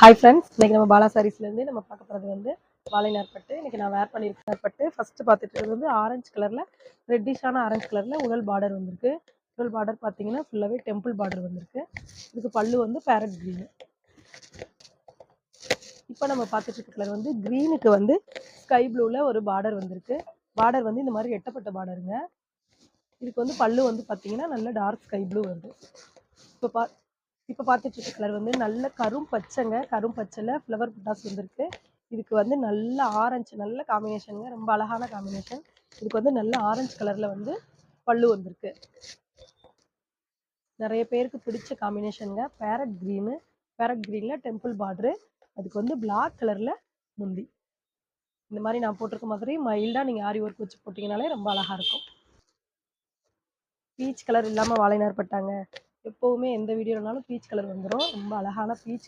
Hi friends, இன்னைக்கு நம்ம பாலா சாரீஸ்லேருந்து நம்ம பார்க்க போகிறது வந்து வாழைநார் பட்டு. இன்னைக்கு நான் வேர் பண்ணியிருக்கிற பட்டு ஃபஸ்ட்டு பார்த்துட்டு இருக்கிறது வந்து ஆரஞ்சு கலரில், ரெட்டிஷான ஆரஞ்சு கலரில் உடல் பார்டர் வந்திருக்கு. உடல் பார்டர் பார்த்தீங்கன்னா ஃபுல்லாகவே டெம்பிள் பார்டர் வந்திருக்கு. இதுக்கு பல்லு வந்து பேரட் க்ரீனு. இப்போ நம்ம பார்த்துட்டு இருக்க கலர் வந்து க்ரீனுக்கு வந்து ஸ்கை ப்ளூவில் ஒரு பார்டர் வந்திருக்கு. பார்டர் வந்து இந்த மாதிரி எட்டப்பட்ட பார்டருங்க. இதுக்கு வந்து பல்லு வந்து பார்த்தீங்கன்னா நல்ல டார்க் ஸ்கை ப்ளூ வருது. இப்போ பார்த்துட்டு இருக்க கலர் வந்து நல்ல கரும் பச்சைங்க. கரும் பச்சையில் ஃப்ளவர் புட்டாஸ் வந்திருக்கு. இதுக்கு வந்து நல்ல ஆரஞ்சு, நல்ல காம்பினேஷனுங்க. ரொம்ப அழகான காம்பினேஷன். இதுக்கு வந்து நல்ல ஆரஞ்சு கலரில் வந்து பல்லு வந்திருக்கு. நிறைய பேருக்கு பிடிச்ச காம்பினேஷனுங்க. பேரட் க்ரீனு, பேரட் க்ரீனில் டெம்பிள் பார்டரு. அதுக்கு வந்து பிளாக் கலரில் முந்தி. இந்த மாதிரி நான் போட்டிருக்க மாதிரி மைல்டாக நீங்கள் ஆரி ஒர்க் வச்சு போட்டிங்கனாலே ரொம்ப அழகாக இருக்கும். பீச் கலர் இல்லாமல் வாழைநார் பட்டாங்க. எப்போவுமே எந்த வீடியோனாலும் பீச் கலர் வந்துடும். ரொம்ப அழகான பீச்